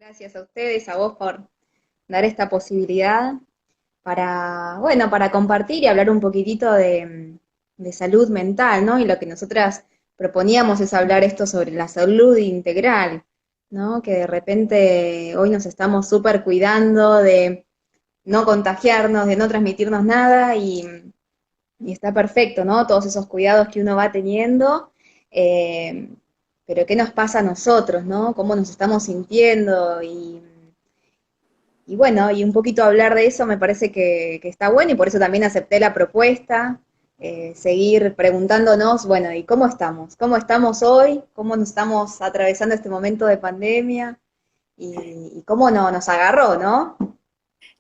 Gracias a ustedes, a vos por dar esta posibilidad para, bueno, para compartir y hablar un poquitito de salud mental, ¿no? Y lo que nosotras proponíamos es hablar esto sobre la salud integral, ¿no? Que de repente hoy nos estamos súper cuidando de no contagiarnos, de no transmitirnos nada y está perfecto, ¿no? Todos esos cuidados que uno va teniendo, eh, pero ¿qué nos pasa a nosotros, ¿no? ¿Cómo nos estamos sintiendo? Y bueno, y un poquito hablar de eso me parece que está bueno y por eso también acepté la propuesta, seguir preguntándonos, bueno, ¿y cómo estamos? ¿Cómo estamos hoy? ¿Cómo nos estamos atravesando este momento de pandemia? Y cómo no, nos agarró, ¿no?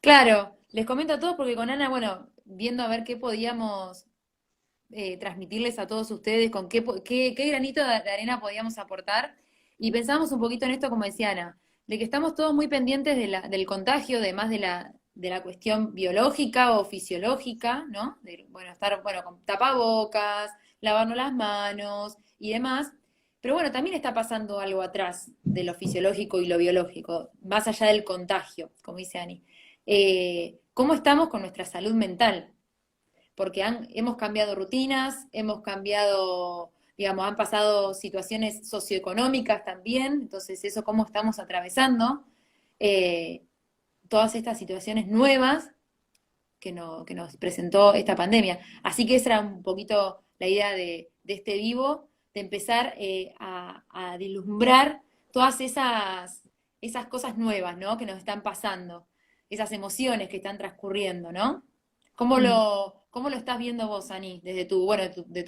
Claro, les comento a todos porque con Ana, bueno, viendo a ver qué podíamos transmitirles a todos ustedes, con qué granito de arena podíamos aportar. Y pensábamos un poquito en esto, como decía Ana, de que estamos todos muy pendientes del contagio, además de la cuestión biológica o fisiológica, ¿no? Bueno, estar, bueno, con tapabocas, lavarnos las manos y demás. Pero bueno, también está pasando algo atrás de lo fisiológico y lo biológico, más allá del contagio, como dice Ani. ¿Cómo estamos con nuestra salud mental? Porque hemos cambiado rutinas, hemos cambiado, digamos, han pasado situaciones socioeconómicas también, entonces eso cómo estamos atravesando eh, todas estas situaciones nuevas que nos presentó esta pandemia. Así que esa era un poquito la idea de este vivo, de empezar a vislumbrar todas esas cosas nuevas, ¿no? Que nos están pasando, esas emociones que están transcurriendo, ¿no? Mm. Cómo lo estás viendo vos, Ani, desde tu, bueno, de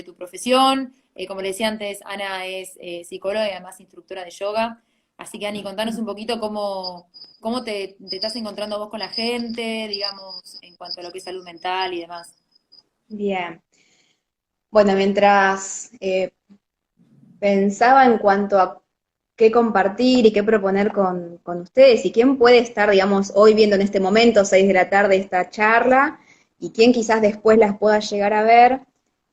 tu profesión? Como le decía antes, Ana es psicóloga y además instructora de yoga. Así que, Ani, contanos un poquito cómo te estás encontrando vos con la gente, digamos, en cuanto a lo que es salud mental y demás. Bien. Bueno, mientras pensaba en cuanto a qué compartir y qué proponer con ustedes y quién puede estar, digamos, hoy viendo en este momento, 6 de la tarde, esta charla y quién quizás después las pueda llegar a ver,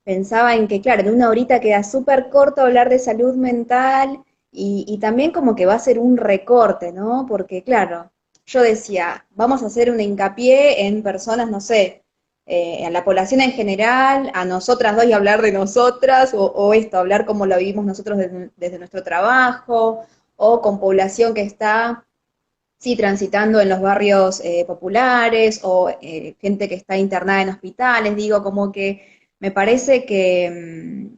pensaba en que, claro, en una horita queda súper corto hablar de salud mental y también como que va a ser un recorte, ¿no? Porque, claro, yo decía, vamos a hacer un hincapié en personas, no sé, a la población en general, a nosotras dos y hablar de nosotras, o esto, hablar como lo vivimos nosotros desde nuestro trabajo, o con población que está, sí, transitando en los barrios populares, o gente que está internada en hospitales, digo, como que me parece que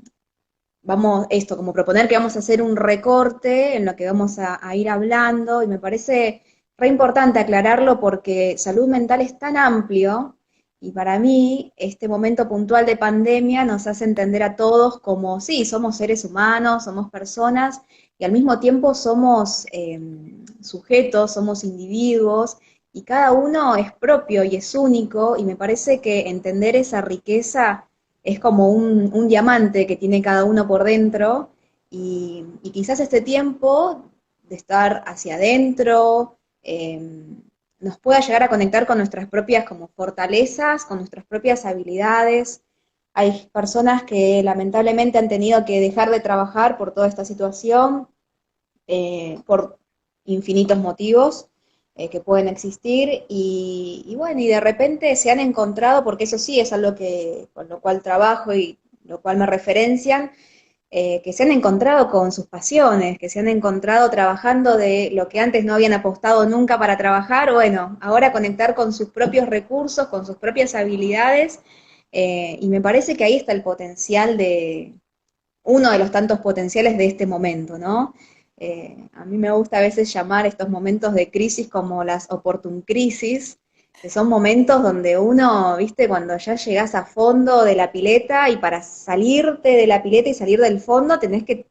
vamos, esto, como proponer que vamos a hacer un recorte en lo que vamos a ir hablando, y me parece re importante aclararlo porque salud mental es tan amplio, y para mí este momento puntual de pandemia nos hace entender a todos como, sí, somos seres humanos, somos personas, y al mismo tiempo somos sujetos, somos individuos, y cada uno es propio y es único, y me parece que entender esa riqueza es como un diamante que tiene cada uno por dentro y quizás este tiempo de estar hacia adentro nos pueda llegar a conectar con nuestras propias como fortalezas, con nuestras propias habilidades. Hay personas que lamentablemente han tenido que dejar de trabajar por toda esta situación, por infinitos motivos que pueden existir y bueno, y de repente se han encontrado, porque eso sí es algo que, con lo cual trabajo y lo cual me referencian, que se han encontrado con sus pasiones, que se han encontrado trabajando de lo que antes no habían apostado nunca para trabajar, bueno, ahora conectar con sus propios recursos, con sus propias habilidades, y me parece que ahí está el potencial de, uno de los tantos potenciales de este momento, ¿no? A mí me gusta a veces llamar estos momentos de crisis como las opportun crisis, que son momentos donde uno, viste, cuando ya llegás a fondo de la pileta y para salirte de la pileta y salir del fondo tenés que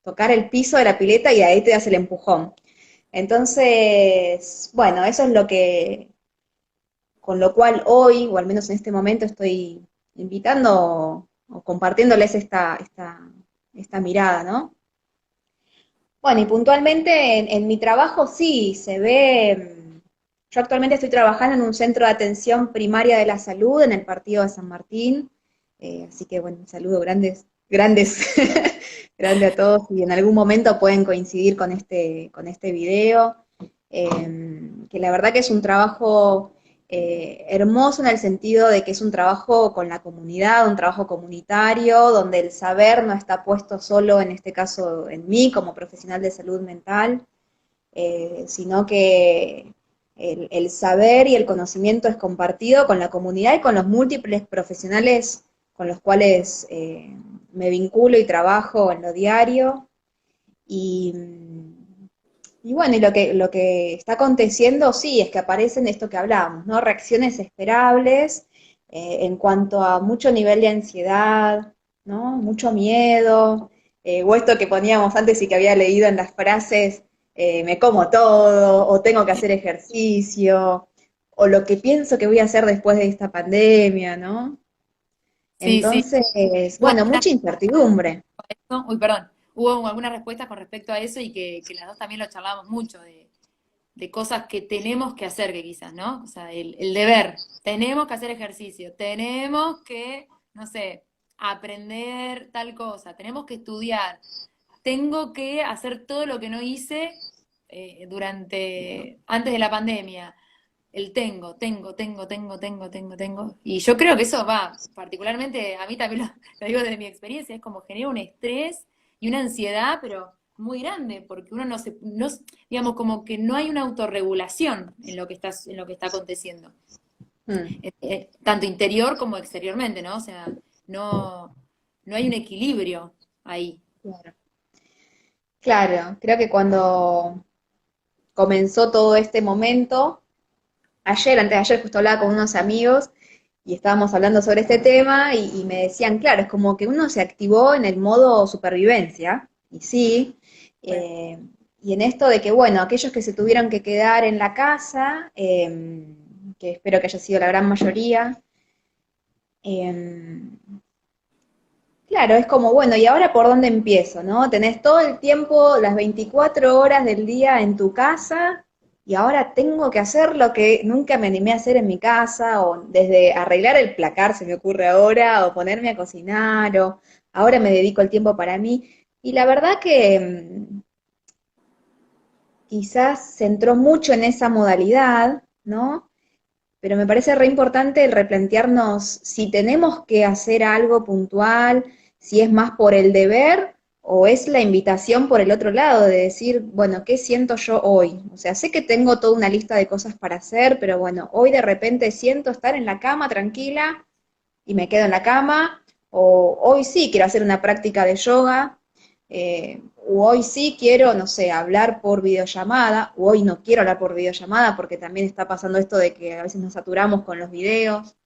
tocar el piso de la pileta y ahí te das el empujón. Entonces, bueno, eso es lo que, con lo cual hoy, o al menos en este momento, estoy invitando o compartiéndoles esta mirada, ¿no? Bueno, y puntualmente en mi trabajo sí, se ve, yo actualmente estoy trabajando en un centro de atención primaria de la salud en el partido de San Martín, así que bueno, un saludo grandes, grandes grande a todos y en algún momento pueden coincidir con este video, que la verdad que es un trabajo hermoso en el sentido de que es un trabajo con la comunidad, un trabajo comunitario, donde el saber no está puesto solo, en este caso, en mí como profesional de salud mental, sino que el saber y el conocimiento es compartido con la comunidad y con los múltiples profesionales con los cuales me vinculo y trabajo en lo diario. Y, y bueno, y lo que está aconteciendo, sí, es que aparecen esto que hablábamos, ¿no? Reacciones esperables en cuanto a mucho nivel de ansiedad, ¿no? Mucho miedo, o esto que poníamos antes y que había leído en las frases, me como todo, o tengo que hacer ejercicio, o lo que pienso que voy a hacer después de esta pandemia, ¿no? Sí, sí. Entonces, ¿Hubo bueno, alguna mucha incertidumbre. respuesta? Uy, perdón. ¿Hubo alguna respuesta con respecto a eso y que las dos también lo charlábamos mucho de cosas que tenemos que hacer, que quizás, ¿no? O sea, el deber. Tenemos que hacer ejercicio, tenemos que, no sé, aprender tal cosa, tenemos que estudiar, tengo que hacer todo lo que no hice antes de la pandemia. El tengo. Y yo creo que eso va, particularmente a mí también lo digo desde mi experiencia, es como genera un estrés y una ansiedad, pero muy grande, porque uno no, digamos, como que no hay una autorregulación en lo que está aconteciendo, Mm, tanto interior como exteriormente, ¿no? O sea, no, no hay un equilibrio ahí. claro. Claro, creo que cuando comenzó todo este momento, ayer, antes de ayer, justo hablaba con unos amigos y estábamos hablando sobre este tema y me decían, claro, es como que uno se activó en el modo supervivencia, y sí, Bueno, eh, y en esto de que, bueno, aquellos que se tuvieron que quedar en la casa, que espero que haya sido la gran mayoría, eh, claro, es como, bueno, ¿y ahora por dónde empiezo, no? Tenés todo el tiempo, las 24 horas del día en tu casa, y ahora tengo que hacer lo que nunca me animé a hacer en mi casa, o desde arreglar el placar se me ocurre ahora, o ponerme a cocinar, o ahora me dedico el tiempo para mí. Y la verdad que quizás se entró mucho en esa modalidad, ¿no? Pero me parece re importante el replantearnos si tenemos que hacer algo puntual, si es más por el deber o es la invitación por el otro lado, de decir, bueno, ¿qué siento yo hoy? O sea, sé que tengo toda una lista de cosas para hacer, pero bueno, hoy de repente siento estar en la cama tranquila y me quedo en la cama, o hoy sí quiero hacer una práctica de yoga, o hoy sí quiero, no sé, hablar por videollamada, o hoy no quiero hablar por videollamada porque también está pasando esto de que a veces nos saturamos con los videos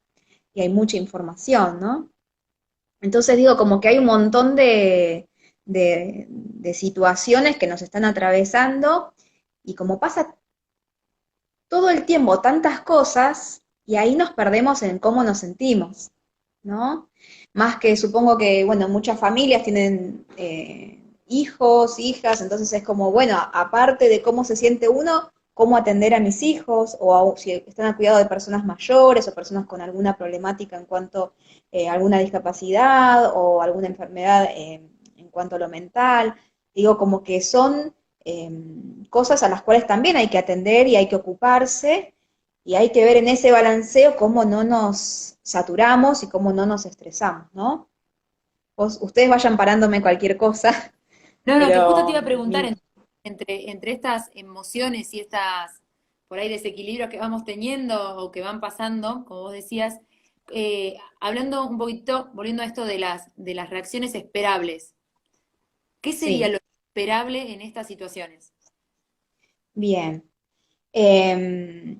y hay mucha información, ¿no? Entonces digo, como que hay un montón de situaciones que nos están atravesando y como pasa todo el tiempo tantas cosas y ahí nos perdemos en cómo nos sentimos, ¿no? Más que supongo que, bueno, muchas familias tienen hijos, hijas, entonces es como, bueno, aparte de cómo se siente uno, cómo atender a mis hijos, si están a cuidado de personas mayores o personas con alguna problemática en cuanto a alguna discapacidad o alguna enfermedad en cuanto a lo mental. Digo, como que son cosas a las cuales también hay que atender y hay que ocuparse y hay que ver en ese balanceo cómo no nos saturamos y cómo no nos estresamos, ¿no? Ustedes vayan parándome cualquier cosa, no, no, que justo te pero iba a preguntar entre estas emociones y estas, por ahí, desequilibrios que vamos teniendo o que van pasando, como vos decías, hablando un poquito, volviendo a esto de las reacciones esperables, ¿qué sería sí, lo esperable en estas situaciones? bien. Eh,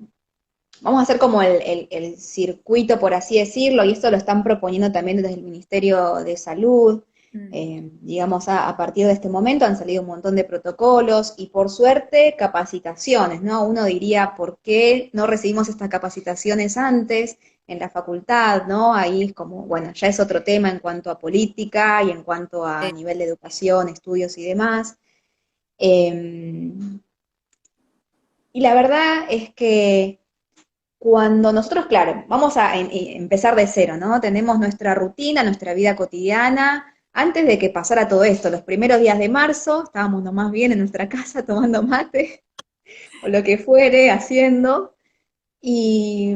Vamos a hacer como el circuito, por así decirlo, y esto lo están proponiendo también desde el Ministerio de Salud. Mm. Digamos, a partir de este momento han salido un montón de protocolos y por suerte capacitaciones, ¿no? Uno diría, ¿por qué no recibimos estas capacitaciones antes en la facultad, ¿no? Ahí es como, bueno, ya es otro tema en cuanto a política y en cuanto a nivel de educación, estudios y demás. Eh, y la verdad es que cuando nosotros, claro, vamos a empezar de cero, ¿no? Tenemos nuestra rutina, nuestra vida cotidiana, antes de que pasara todo esto, los primeros días de marzo, estábamos nomás bien en nuestra casa tomando mate o lo que fuere, haciendo, y,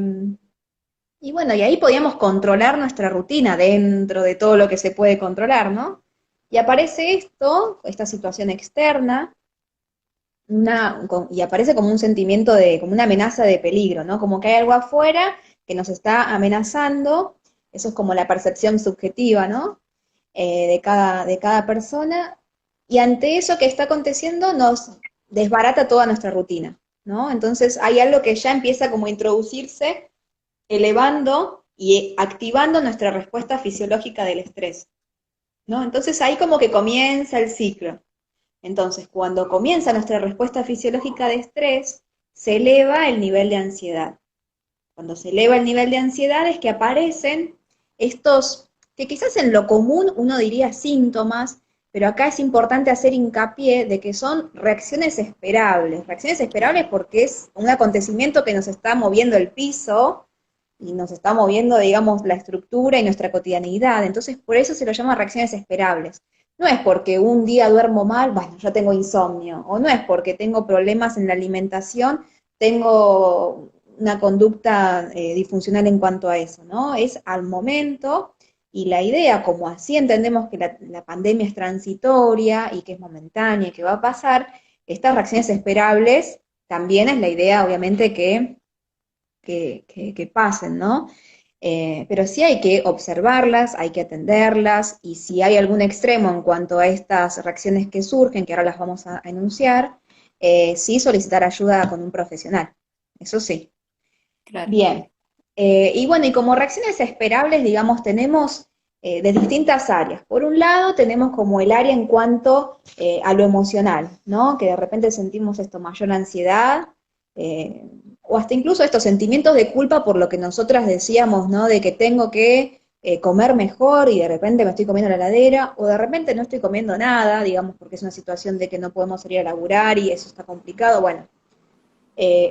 y bueno, y ahí podíamos controlar nuestra rutina dentro de todo lo que se puede controlar, ¿no? Y aparece esto, esta situación externa, y aparece como un sentimiento de, como una amenaza de peligro, ¿no? Como que hay algo afuera que nos está amenazando, eso es como la percepción subjetiva, ¿no? De cada persona, y ante eso que está aconteciendo nos desbarata toda nuestra rutina, ¿no? Entonces hay algo que ya empieza como a introducirse, elevando y activando nuestra respuesta fisiológica del estrés, ¿no? Entonces ahí como que comienza el ciclo. Entonces, cuando comienza nuestra respuesta fisiológica de estrés, se eleva el nivel de ansiedad. Cuando se eleva el nivel de ansiedad es que aparecen estos, que quizás en lo común uno diría síntomas, pero acá es importante hacer hincapié de que son reacciones esperables porque es un acontecimiento que nos está moviendo el piso y nos está moviendo, digamos, la estructura y nuestra cotidianidad. Entonces, por eso se lo llama reacciones esperables. No es porque un día duermo mal, bueno, ya tengo insomnio, o no es porque tengo problemas en la alimentación, tengo una conducta disfuncional en cuanto a eso, ¿no? Es al momento, y la idea, como así entendemos que la pandemia es transitoria y que es momentánea y que va a pasar, estas reacciones esperables también es la idea, obviamente, que pasen, ¿no? Pero sí hay que observarlas, hay que atenderlas, y si hay algún extremo en cuanto a estas reacciones que surgen, que ahora las vamos a enunciar, sí solicitar ayuda con un profesional, eso sí. Claro. Bien. Y bueno, y como reacciones esperables, digamos, tenemos de distintas áreas. Por un lado, tenemos como el área en cuanto a lo emocional, ¿no? Que de repente sentimos esto, mayor ansiedad, eh, o hasta incluso estos sentimientos de culpa por lo que nosotras decíamos, ¿no? De que tengo que comer mejor y de repente me estoy comiendo la heladera, o de repente no estoy comiendo nada, digamos, porque es una situación de que no podemos salir a laburar y eso está complicado. Bueno,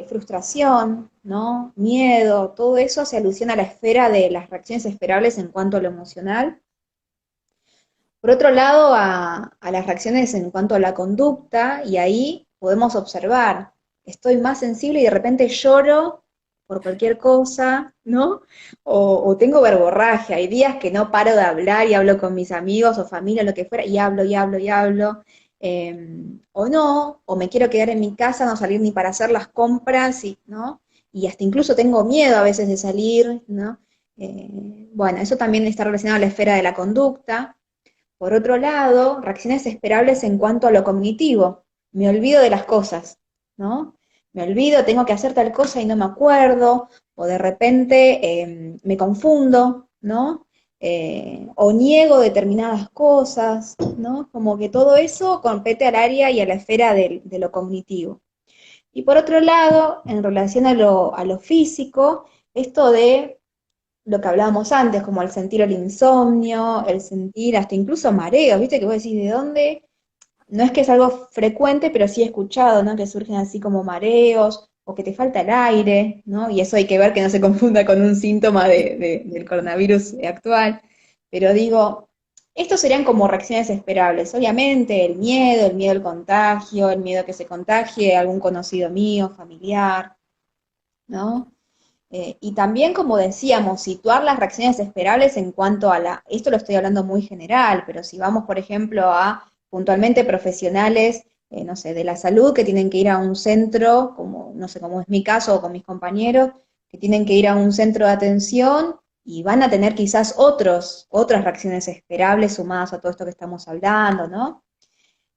frustración, ¿no? Miedo, todo eso se alusiona a la esfera de las reacciones esperables en cuanto a lo emocional. Por otro lado, a las reacciones en cuanto a la conducta, y ahí podemos observar, estoy más sensible y de repente lloro por cualquier cosa, ¿no? O tengo verborragia, hay días que no paro de hablar y hablo con mis amigos o familia, lo que fuera, y hablo y hablo y hablo, o no, o me quiero quedar en mi casa, no salir ni para hacer las compras, y, ¿no? Y hasta incluso tengo miedo a veces de salir, ¿no? Bueno, eso también está relacionado a la esfera de la conducta. Por otro lado, reacciones esperables en cuanto a lo cognitivo. Me olvido de las cosas, ¿no? Me olvido, tengo que hacer tal cosa y no me acuerdo, o de repente me confundo, ¿no? O niego determinadas cosas, ¿no? Como que todo eso compete al área y a la esfera de lo cognitivo. Y por otro lado, en relación a lo físico, esto de lo que hablábamos antes, como el sentir el insomnio, el sentir hasta incluso mareos, ¿viste? Que vos decís, ¿de dónde? No es que es algo frecuente, pero sí he escuchado, ¿no? Que surgen así como mareos, o que te falta el aire, ¿no? Y eso hay que ver que no se confunda con un síntoma del coronavirus actual. Pero digo, estos serían como reacciones esperables. Obviamente, el miedo al contagio, el miedo a que se contagie algún conocido mío, familiar, ¿no? Y también, como decíamos, situar las reacciones esperables en cuanto a esto lo estoy hablando muy general, pero si vamos, por ejemplo, a puntualmente profesionales, no sé, de la salud que tienen que ir a un centro, como, no sé, como es mi caso o con mis compañeros, que tienen que ir a un centro de atención y van a tener quizás otras reacciones esperables sumadas a todo esto que estamos hablando, ¿no?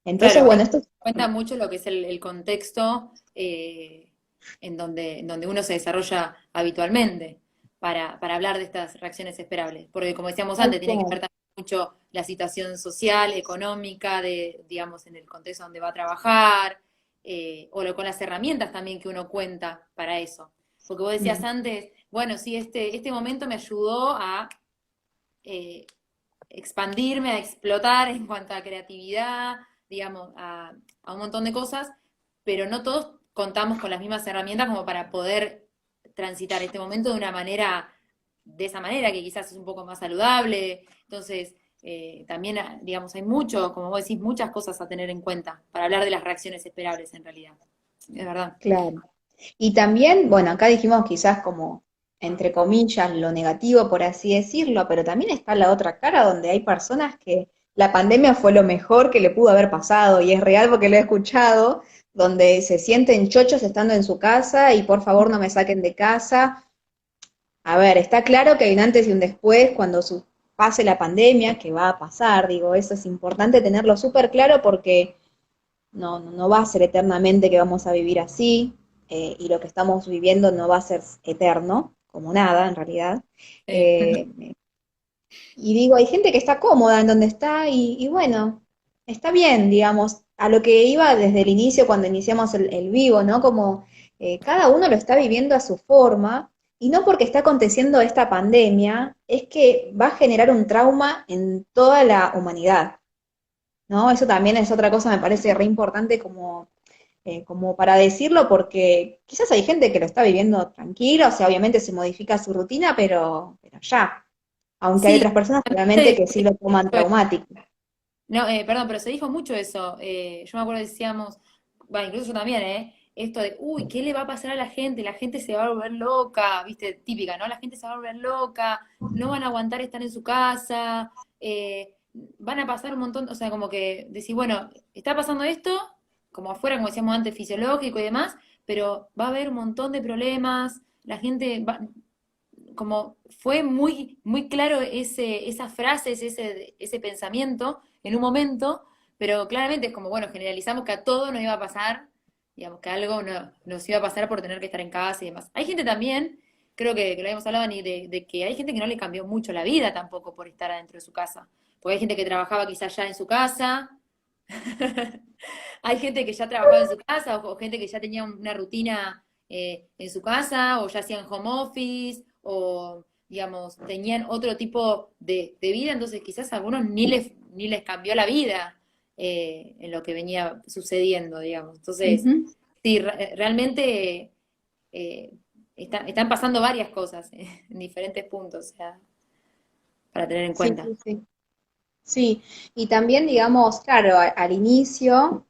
Entonces, Claro, ahí bueno, esto... cuenta mucho lo que es el contexto en donde uno se desarrolla habitualmente para hablar de estas reacciones esperables. Porque como decíamos Tal antes, tiene que ver cual. también mucho la situación social, económica, de, digamos, en el contexto donde va a trabajar, con las herramientas también que uno cuenta para eso. Porque vos decías Mm. antes, bueno, sí, este momento me ayudó a eh, expandirme, a explotar en cuanto a creatividad, digamos, a un montón de cosas, pero no todos contamos con las mismas herramientas como para poder transitar este momento de esa manera que quizás es un poco más saludable. Entonces, también, digamos, hay mucho, como vos decís, muchas cosas a tener en cuenta para hablar de las reacciones esperables en realidad. Es verdad. Claro. Y también, bueno, acá dijimos quizás como, entre comillas, lo negativo, por así decirlo, pero también está la otra cara donde hay personas que la pandemia fue lo mejor que le pudo haber pasado, y es real porque lo he escuchado, donde se sienten chochos estando en su casa y por favor no me saquen de casa. A ver, está claro que hay un antes y un después cuando pase la pandemia, que va a pasar, digo, eso es importante tenerlo súper claro porque no va a ser eternamente que vamos a vivir así, y lo que estamos viviendo no va a ser eterno, como nada en realidad. Sí. Eh, y digo, hay gente que está cómoda en donde está y bueno, está bien, digamos, a lo que iba desde el inicio cuando iniciamos el vivo, ¿no? Como cada uno lo está viviendo a su forma y no porque está aconteciendo esta pandemia es que va a generar un trauma en toda la humanidad, ¿no? Eso también es otra cosa, me parece re importante como para decirlo, porque quizás hay gente que lo está viviendo tranquilo, o sea, obviamente se modifica su rutina, pero ya. Aunque hay Sí, otras personas realmente se que sí lo toman dijo traumático. no, perdón, pero se dijo mucho eso. Yo me acuerdo que decíamos, bueno, incluso yo también, esto de, uy, ¿qué le va a pasar a la gente? La gente se va a volver loca, viste, típica, ¿no? La gente se va a volver loca, no van a aguantar estar en su casa, van a pasar un montón, o sea, como que decir, bueno, está pasando esto, como afuera, como decíamos antes, fisiológico y demás, pero va a haber un montón de problemas, la gente va, como fue muy, muy claro esas frases, ese pensamiento en un momento, pero claramente es como, bueno, generalizamos que a todo nos iba a pasar, digamos, que algo nos iba a pasar por tener que estar en casa y demás. Hay gente también, creo que lo habíamos hablado, Ani, de que hay gente que no le cambió mucho la vida tampoco por estar adentro de su casa. Porque hay gente que trabajaba quizás ya en su casa, hay gente que ya trabajaba en su casa o gente que ya tenía una rutina en su casa o ya hacían home office o, digamos, tenían otro tipo de vida, entonces quizás a algunos ni les cambió la vida en lo que venía sucediendo, digamos. Entonces, Ujú. sí, realmente eh, están pasando varias cosas en diferentes puntos, o sea, para tener en Sí, cuenta. sí, sí. Sí, y también, digamos, claro, al inicio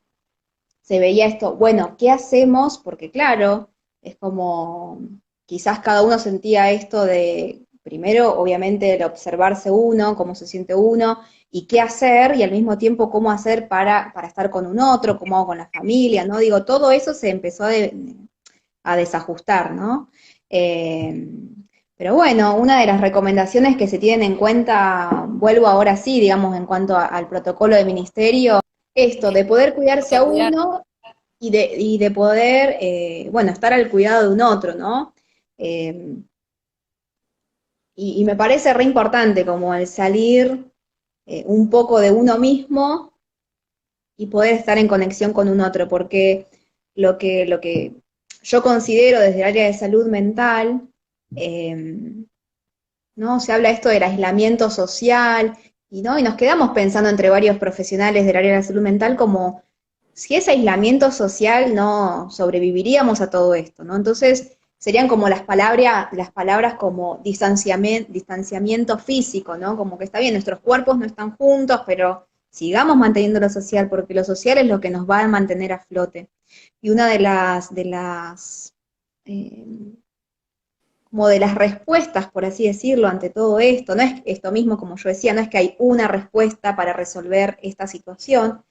se veía esto, bueno, ¿qué hacemos? Porque claro, es como, quizás cada uno sentía esto de, primero, obviamente, el observarse uno, cómo se siente uno, y qué hacer, y al mismo tiempo cómo hacer para estar con un otro, cómo hago con la familia, ¿no? Digo, todo eso se empezó a desajustar, ¿no? Eh, pero bueno, una de las recomendaciones que se tienen en cuenta, vuelvo ahora sí, digamos, en cuanto al protocolo de ministerio, esto, de poder cuidarse a Cuidar. uno y de poder, bueno, estar al cuidado de un otro, ¿no? Eh, y me parece re importante como el salir un poco de uno mismo y poder estar en conexión con un otro, porque lo que yo considero desde el área de salud mental, eh, ¿no? Se habla esto del aislamiento social, y, ¿no? Y nos quedamos pensando entre varios profesionales del área de la salud mental como si es aislamiento social no sobreviviríamos a todo esto, ¿no? Entonces serían como las palabras como distanciamiento físico, ¿no? Como que está bien, nuestros cuerpos no están juntos, pero sigamos manteniendo lo social, porque lo social es lo que nos va a mantener a flote. Y una eh, como de las respuestas, por así decirlo, ante todo esto. No es esto mismo, como yo decía, no es que hay una respuesta para resolver esta situación,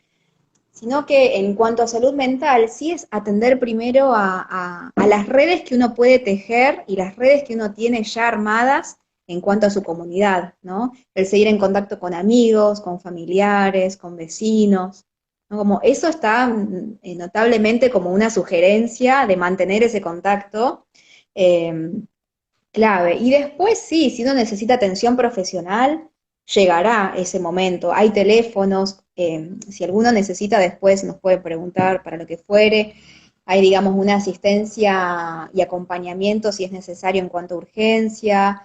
sino que en cuanto a salud mental, sí es atender primero a las redes que uno puede tejer y las redes que uno tiene ya armadas en cuanto a su comunidad, ¿no? El seguir en contacto con amigos, con familiares, con vecinos, ¿no? Como eso está notablemente como una sugerencia de mantener ese contacto. eh, Clave. Y después sí, si uno necesita atención profesional, llegará ese momento. Hay teléfonos, si alguno necesita después nos puede preguntar para lo que fuere. Hay, digamos, una asistencia y acompañamiento si es necesario en cuanto a urgencia,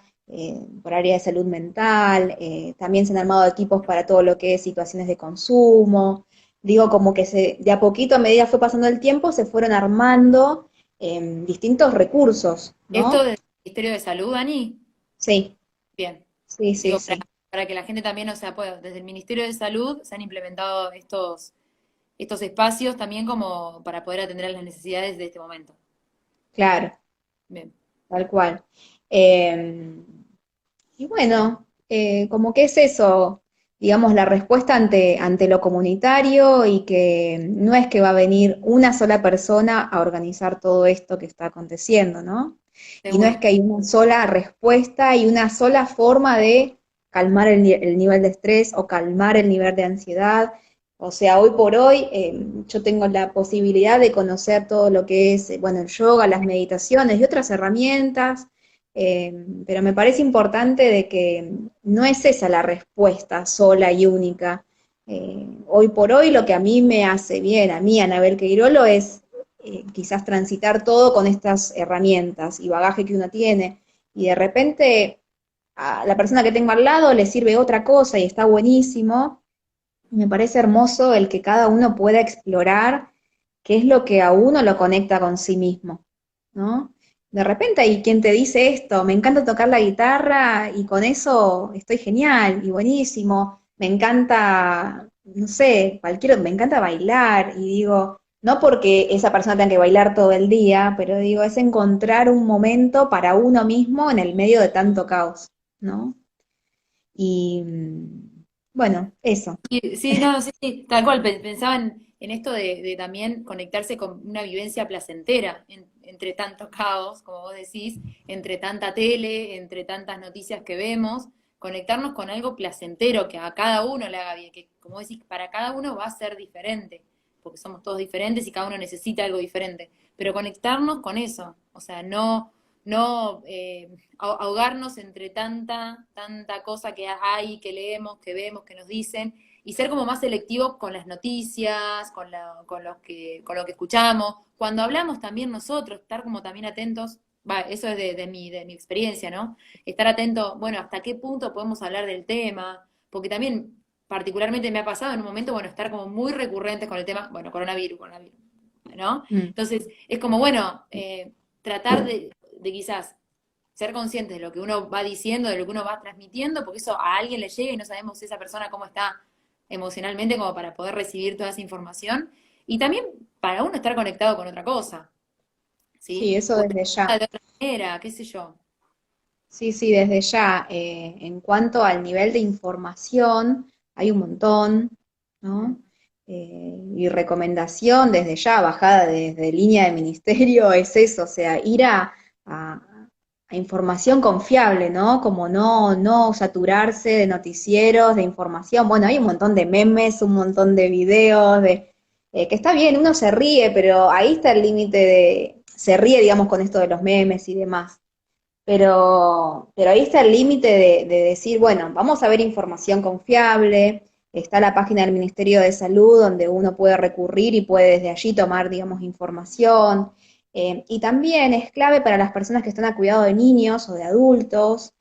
por área de salud mental. También se han armado equipos para todo lo que es situaciones de consumo. Digo, como que de a poquito, a medida fue pasando el tiempo, se fueron armando distintos recursos, Esto ¿no? del Ministerio de Salud, Ani, Sí, bien. sí, sí, Digo, para sí. para que la gente también, o sea, pueda, desde el Ministerio de Salud se han implementado estos espacios también como para poder atender a las necesidades de este momento. Claro, Bien. tal cual. Eh, y bueno, como que es eso, digamos, la respuesta ante lo comunitario y que no es que va a venir una sola persona a organizar todo esto que está aconteciendo, ¿no? Y no es Seguro. que hay una sola respuesta y una sola forma de calmar el nivel de estrés o calmar el nivel de ansiedad. O sea, hoy por hoy yo tengo la posibilidad de conocer todo lo que es, bueno, el yoga, las meditaciones y otras herramientas, pero me parece importante de que no es esa la respuesta sola y única. Hoy por hoy lo que a mí me hace bien, a mí, Anabel Queirolo, es quizás transitar todo con estas herramientas y bagaje que uno tiene. Y de repente a la persona que tengo al lado le sirve otra cosa y está buenísimo. Me parece hermoso el que cada uno pueda explorar qué es lo que a uno lo conecta con sí mismo, ¿no? De repente hay quien te dice esto, me encanta tocar la guitarra y con eso estoy genial y buenísimo, me encanta, no sé, me encanta bailar y digo, no porque esa persona tenga que bailar todo el día, pero digo, es encontrar un momento para uno mismo en el medio de tanto caos, ¿no? Y bueno, eso. Y, sí, no, sí, sí, tal cual, pensaba en esto de también conectarse con una vivencia placentera entre tanto caos, como vos decís, entre tanta tele, entre tantas noticias que vemos, conectarnos con algo placentero que a cada uno le haga bien, que como decís, para cada uno va a ser diferente, porque somos todos diferentes y cada uno necesita algo diferente, pero conectarnos con eso, o sea, no ahogarnos entre tanta cosa que hay, que leemos, que vemos, que nos dicen, y ser como más selectivos con las noticias, con lo que escuchamos. Cuando hablamos también nosotros, estar como también atentos, va, eso es de mi experiencia, ¿no? Estar atento, bueno, hasta qué punto podemos hablar del tema, porque también particularmente me ha pasado en un momento, bueno, estar como muy recurrentes con el tema, bueno, coronavirus, ¿no? Mm. Entonces, es como, bueno, tratar de quizás ser conscientes de lo que uno va diciendo, de lo que uno va transmitiendo, porque eso a alguien le llega y no sabemos esa persona cómo está emocionalmente como para poder recibir toda esa información. Y también para uno estar conectado con otra cosa, Sí, ¿sí? eso Poder desde estar ya. de otra manera, qué sé yo. Sí, sí, desde ya. En cuanto al nivel de información, hay un montón, Mm. ¿no? Y recomendación desde ya, bajada desde línea de ministerio, es eso, o sea, ir a- a información confiable, ¿no? Como no saturarse de noticieros, de información. Bueno, hay un montón de memes, un montón de videos, que está bien, uno se ríe, pero ahí está el límite se ríe, digamos, con esto de los memes y demás. Pero ahí está el límite de decir, bueno, vamos a ver información confiable, está la página del Ministerio de Salud donde uno puede recurrir y puede desde allí tomar, digamos, información. Y también es clave para las personas que están a cuidado de niños o de adultos,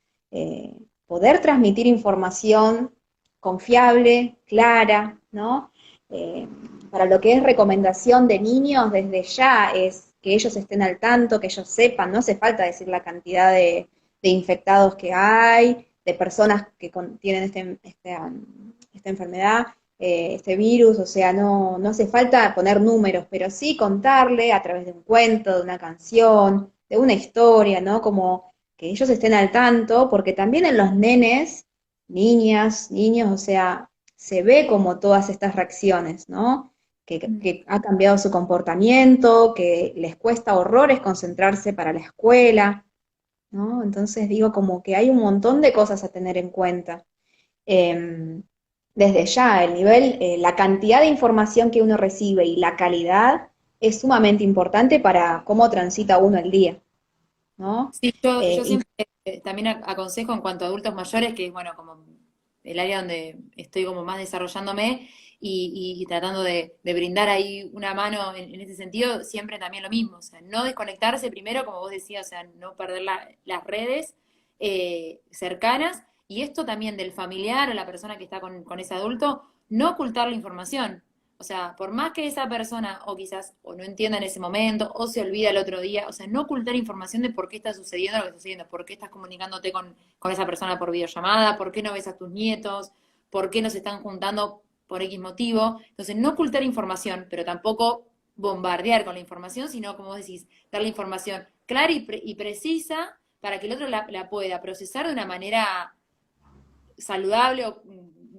poder transmitir información confiable, clara, ¿no? Eh, para lo que es recomendación de niños, desde ya es que ellos estén al tanto, que ellos sepan, no hace falta decir la cantidad de infectados que hay, de personas que tienen esta enfermedad, este virus, o sea, no hace falta poner números, pero sí contarle a través de un cuento, de una canción, de una historia, ¿no? Como que ellos estén al tanto, porque también en los nenes, niñas, niños, o sea, se ve como todas estas reacciones, ¿no? Mm. Que ha cambiado su comportamiento, que les cuesta horrores concentrarse para la escuela, ¿no? Entonces digo como que hay un montón de cosas a tener en cuenta. Eh, Desde ya, el nivel, la cantidad de información que uno recibe y la calidad es sumamente importante para cómo transita uno el día, ¿no? Sí, yo Y siempre también aconsejo en cuanto a adultos mayores, que es bueno, como el área donde estoy como más desarrollándome y tratando de brindar ahí una mano en ese sentido, siempre también lo mismo, o sea, no desconectarse primero, como vos decías, o sea, no perder las redes cercanas, y esto también del familiar o la persona que está con ese adulto, no ocultar la información. O sea, por más que esa persona o quizás o no entienda en ese momento o se olvida el otro día, o sea, no ocultar información de por qué está sucediendo lo que está sucediendo, por qué estás comunicándote con esa persona por videollamada, por qué no ves a tus nietos, por qué no se están juntando por X motivo. Entonces, no ocultar información, pero tampoco bombardear con la información, sino, como vos decís, darle información clara y precisa para que el otro la pueda procesar de una manera saludable, o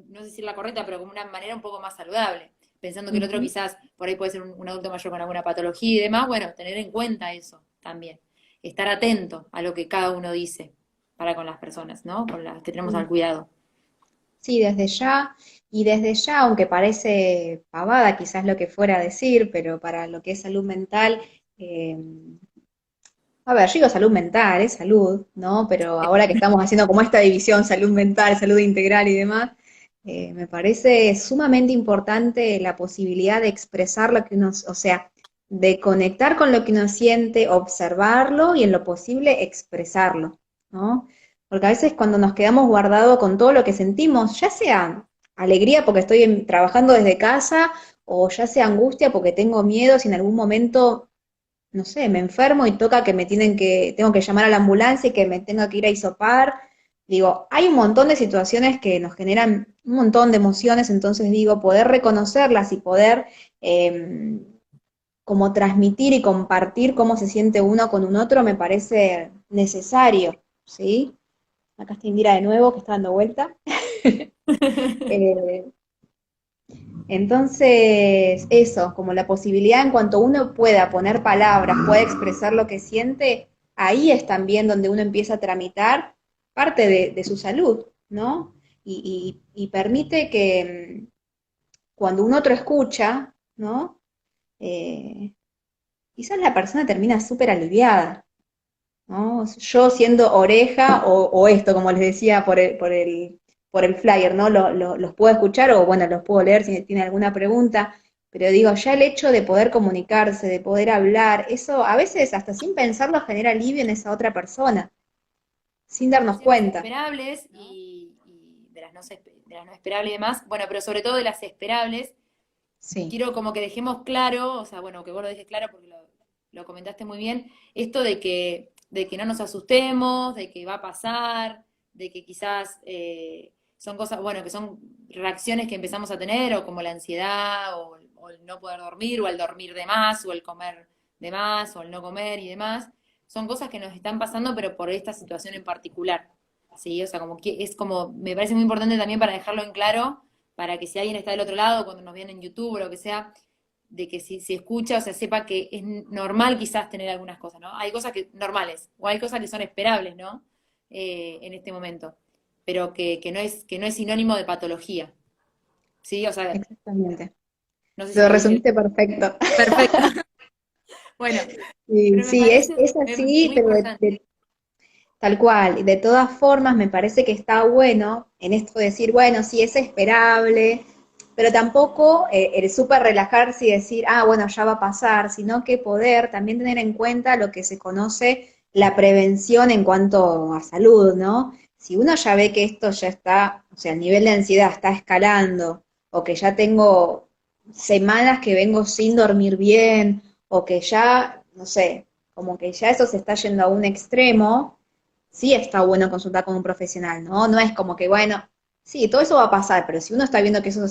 no sé si es la correcta, pero como una manera un poco más saludable, pensando que el otro Ujú. quizás por ahí puede ser un adulto mayor con alguna patología y demás, bueno, tener en cuenta eso también, estar atento a lo que cada uno dice para con las personas, ¿no? Con las que tenemos al Sí. cuidado. Sí, desde ya, y desde ya, aunque parece pavada quizás lo que fuera a decir, pero para lo que es salud mental, eh, a ver, yo digo salud mental, es salud, ¿no? Pero ahora que estamos haciendo como esta división, salud mental, salud integral y demás, me parece sumamente importante la posibilidad de expresar lo que uno, o sea, de conectar con lo que uno siente, observarlo y en lo posible expresarlo, ¿no? Porque a veces cuando nos quedamos guardados con todo lo que sentimos, ya sea alegría porque estoy trabajando desde casa, o ya sea angustia porque tengo miedo si en algún momento no sé, me enfermo y toca que tengo que llamar a la ambulancia y que me tenga que ir a hisopar. Digo, hay un montón de situaciones que nos generan un montón de emociones, entonces digo, poder reconocerlas y poder como transmitir y compartir cómo se siente uno con un otro me parece necesario, ¿sí? Acá está Indira de nuevo, que está dando vuelta. Eh, entonces, eso, como la posibilidad en cuanto uno pueda poner palabras, pueda expresar lo que siente, ahí es también donde uno empieza a tramitar parte de su salud, ¿no? Y permite que cuando un otro escucha, ¿no? Eh, quizás la persona termina súper aliviada, ¿no? Yo siendo oreja o esto, como les decía por el flyer, ¿no? Los puedo escuchar o bueno, los puedo leer si tiene alguna pregunta, pero digo, ya el hecho de poder comunicarse, de poder hablar, eso a veces hasta sin pensarlo genera alivio en esa otra persona, sin darnos Situaciones cuenta, esperables ¿no? y de las no esperables y demás, bueno, pero sobre todo de las esperables, Sí, quiero como que dejemos claro, o sea, bueno, que vos lo dejes claro porque lo comentaste muy bien, esto de que no nos asustemos, de que va a pasar, de que quizás son cosas, bueno, que son reacciones que empezamos a tener, o como la ansiedad, o el no poder dormir, o el dormir de más, o el comer de más, o el no comer y demás, son cosas que nos están pasando, pero por esta situación en particular. Sí, o sea, como que es como, me parece muy importante también para dejarlo en claro para que si alguien está del otro lado, cuando nos viene en YouTube o lo que sea, de que si escucha, o sea, sepa que es normal quizás tener algunas cosas, ¿no? Hay cosas que normales, o hay cosas que son esperables, ¿no? En este momento, pero que no es sinónimo de patología, ¿sí? O sea, exactamente. no sé si Lo lo dije resumiste perfecto. perfecto. Bueno, Sí, pero me sí, parece es así, muy pero importante. tal cual, y de todas formas me parece que está bueno en esto de decir, bueno, sí es esperable, pero tampoco el súper relajarse y decir, ah, bueno, ya va a pasar, sino que poder también tener en cuenta lo que se conoce la prevención en cuanto a salud, ¿no? Si uno ya ve que esto ya está, o sea, el nivel de ansiedad está escalando, o que ya tengo semanas que vengo sin dormir bien, o que ya, no sé, como que ya eso se está yendo a un extremo, sí está bueno consultar con un profesional, ¿no? No es como que, bueno, sí, todo eso va a pasar, pero si uno está viendo que eso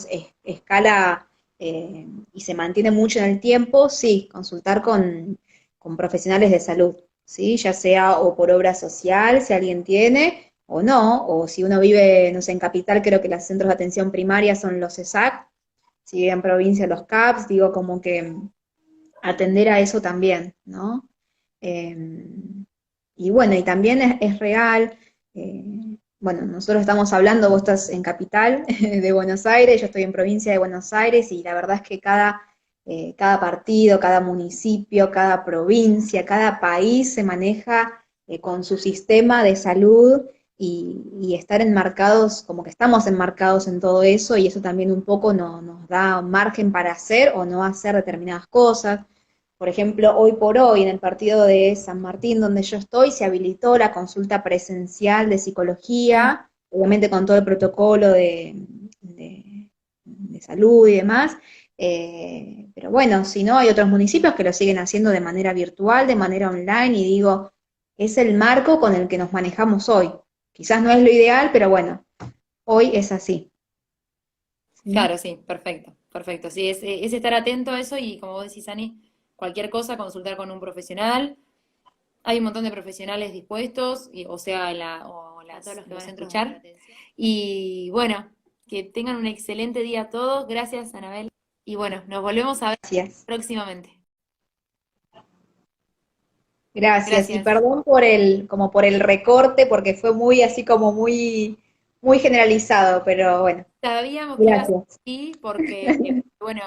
escala y se mantiene mucho en el tiempo, sí, consultar con profesionales de salud, ¿sí? Ya sea o por obra social, si alguien tiene, o no, o si uno vive, no sé, en capital, creo que los centros de atención primaria son los ESAC, si vive en provincia, los CAPS, digo, como que atender a eso también, ¿no? Eh, y bueno, y también es real, eh, bueno, nosotros estamos hablando, vos estás en capital de Buenos Aires, yo estoy en provincia de Buenos Aires y la verdad es que cada partido, cada municipio, cada provincia, cada país se maneja con su sistema de salud y estar enmarcados, como que estamos enmarcados en todo eso y eso también un poco nos da margen para hacer o no hacer determinadas cosas. Por ejemplo, hoy por hoy, en el partido de San Martín, donde yo estoy, se habilitó la consulta presencial de Sí, psicología, obviamente con todo el protocolo de salud y demás, Pero bueno, si no, hay otros municipios que lo siguen haciendo de manera virtual, de manera online, y digo, es el marco con el que nos manejamos hoy. Quizás no es lo ideal, pero bueno, hoy es así. ¿Sí? Claro, sí, perfecto, perfecto. Sí, es estar atento a eso y como vos decís, Ani, cualquier cosa, consultar con un profesional. Hay un montón de profesionales dispuestos, o sea, A todos los que los van a centros escuchar. CHAR. Y bueno, que tengan un excelente día a todos. Gracias, Anabel. Y bueno, nos volvemos a ver Gracias. próximamente. Gracias. Y Gracias. perdón por como por el recorte, porque fue muy así como muy generalizado, pero bueno, Sabíamos que iba a ser gracias. así porque, bueno,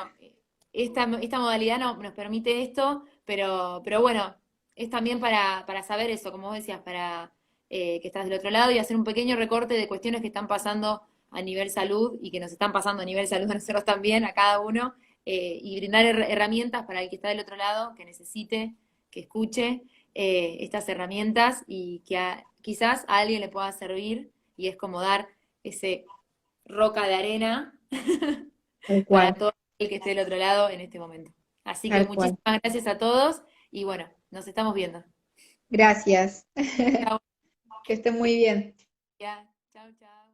esta modalidad nos permite esto, pero bueno, es también para saber eso, como vos decías, para que estás del otro lado y hacer un pequeño recorte de cuestiones que están pasando a nivel salud y que nos están pasando a nivel salud a nosotros también, a cada uno, y brindar herramientas para el que está del otro lado, que necesite, que escuche estas herramientas y que quizás a alguien le pueda servir y es como dar ese roca de arena Tal para cual, todo el que esté del otro lado en este momento. Así que tal cual. muchísimas gracias a todos y bueno, nos estamos viendo. Gracias. Chao, Que esté muy bien. ya. Chao, chao.